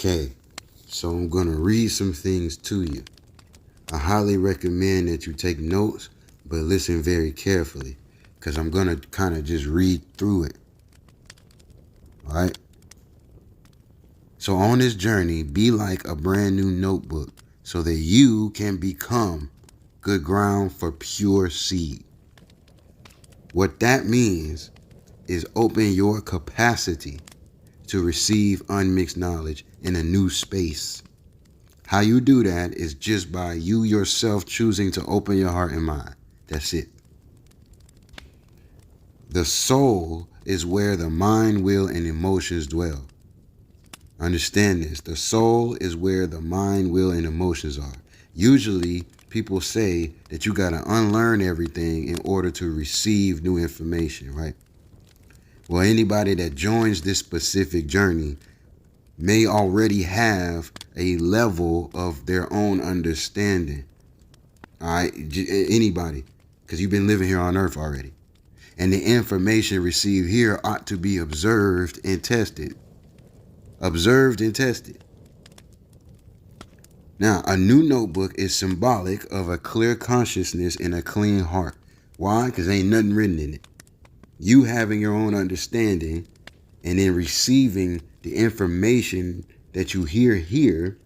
Okay, so I'm going to read some things to you. I highly recommend that you take notes, but listen very carefully, because I'm going to kind of just read through it. All right? So on this journey, be like a brand new notebook so that you can become good ground for pure seed. What that means is open your capacity to receive unmixed knowledge in a new space. How you do that is just by you yourself choosing to open your heart and mind. That's it. The soul is where the mind, will, and emotions dwell. Understand this. The soul is where the mind, will, and emotions are. Usually, people say that you got to unlearn everything in order to receive new information, right? Well, anybody that joins this specific journey may already have a level of their own understanding. All right? Anybody, because you've been living here on earth already. And the information received here ought to be observed and tested. Observed and tested. Now, a new notebook is symbolic of a clear consciousness and a clean heart. Why? Because ain't nothing written in it. You having your own understanding and then receiving the information that you hear here,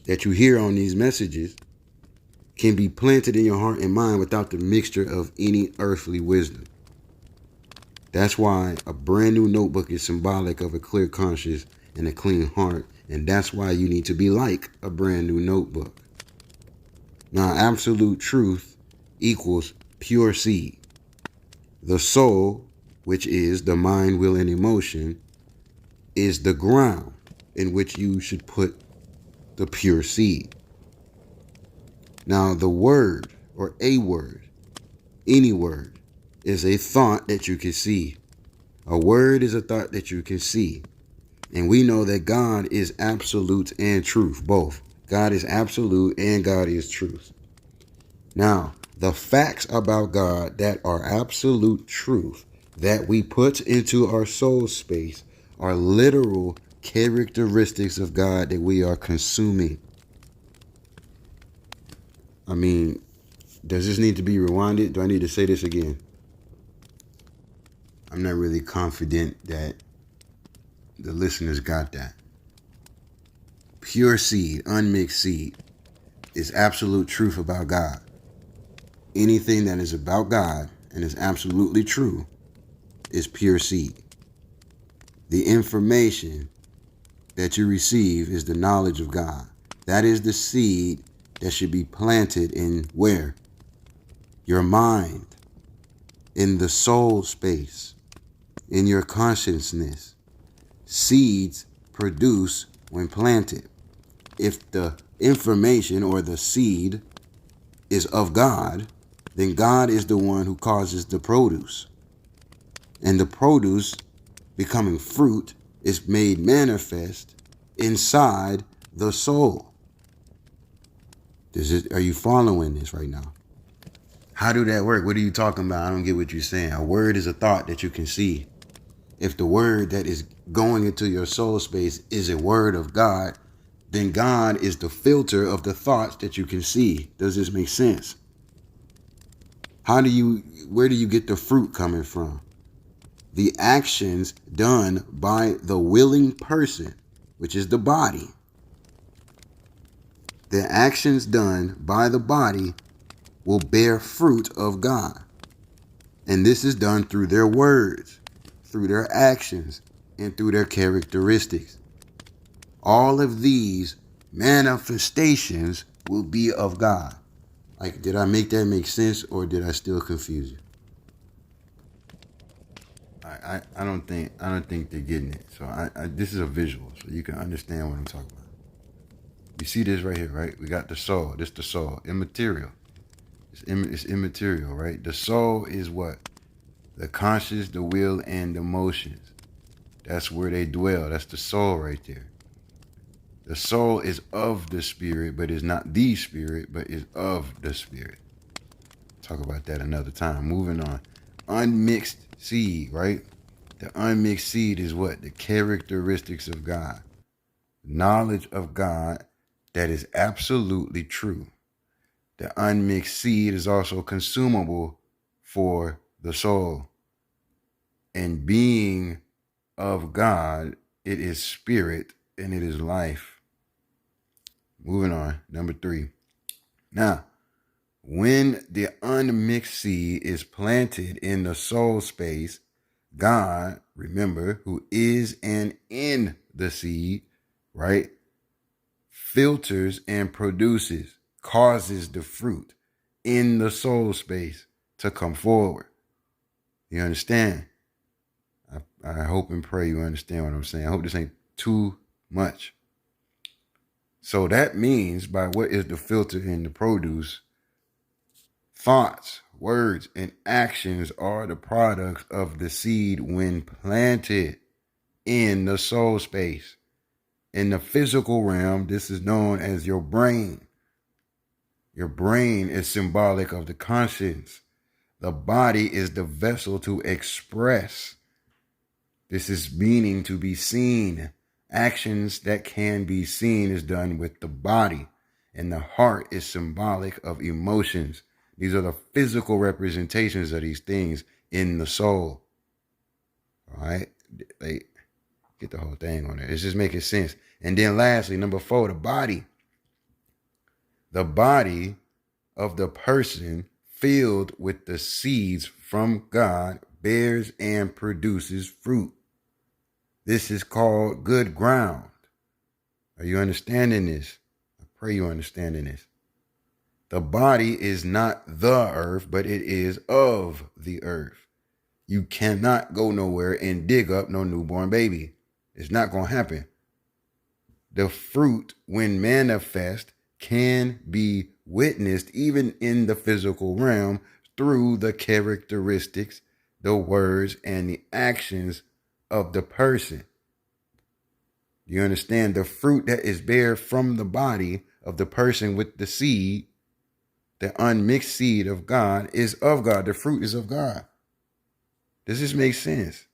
that you hear on these messages, can be planted in your heart and mind without the mixture of any earthly wisdom. That's why a brand new notebook is symbolic of a clear conscience and a clean heart. And that's why you need to be like a brand new notebook. Now, absolute truth equals pure seed. The soul, which is the mind, will, and emotion, is the ground in which you should put the pure seed. Now, the word, or a word, any word, is a thought that you can see. A word is a thought that you can see. And we know that God is absolute and truth, both. God is absolute and God is truth. Now, the facts about God that are absolute truth that we put into our soul space are literal characteristics of God that we are consuming. I mean, does this need to be rewinded? Do I need to say this again? I'm not really confident that the listeners got that. Pure seed, unmixed seed, is absolute truth about God. Anything that is about God and is absolutely true is pure seed. The information that you receive is the knowledge of God. That is the seed that should be planted in where? Your mind, in the soul space, in your consciousness. Seeds produce when planted. If the information or the seed is of God, then God is the one who causes the produce. And the produce, becoming fruit, is made manifest inside the soul. Are you following this right now? How do that work? What are you talking about? I don't get what you're saying. A word is a thought that you can see. If the word that is going into your soul space is a word of God, then God is the filter of the thoughts that you can see. Does this make sense? Where do you get the fruit coming from? The actions done by the willing person, which is the body. The actions done by the body will bear fruit of God. And this is done through their words, through their actions, and through their characteristics. All of these manifestations will be of God. Like, did I make that make sense, or did I still confuse you? I don't think they're getting it. So this is a visual, so you can understand what I'm talking about. You see this right here, right? We got the soul. This the soul, immaterial. It's immaterial, right? The soul is what? The conscious, the will, and the emotions. That's where they dwell. That's the soul right there. The soul is of the spirit, but is not the spirit, but is of the spirit. Talk about that another time. Moving on. Unmixed seed, right? The unmixed seed is what? The characteristics of God. knowledge of God that is absolutely true. The unmixed seed is also consumable for the soul. And being of God, it is spirit and it is life. Moving on, number 3. Now, when the unmixed seed is planted in the soul space, God, remember, who is and in the seed, right, filters and produces, causes the fruit in the soul space to come forward. You understand? I hope and pray you understand what I'm saying. I hope this ain't too much. So that means by what is the filter and the produce, thoughts, words, and actions are the products of the seed when planted in the soul space. In the physical realm, this is known as your brain. Your brain is symbolic of the conscience. The body is the vessel to express. This is meaning to be seen. Actions that can be seen is done with the body. And the heart is symbolic of emotions. These are the physical representations of these things in the soul. All right? Like, get the whole thing on there. It's just making sense. And then lastly, number 4, the body. The body of the person filled with the seeds from God bears and produces fruit. This is called good ground. Are you understanding this? I pray you're understanding this. The body is not the earth, but it is of the earth. You cannot go nowhere and dig up no newborn baby. It's not going to happen. The fruit, when manifest, can be witnessed even in the physical realm through the characteristics, the words, and the actions of the person. You understand? The fruit that is bare from the body of the person with the seed, the unmixed seed of God, is of God. The fruit is of God. Does this make sense?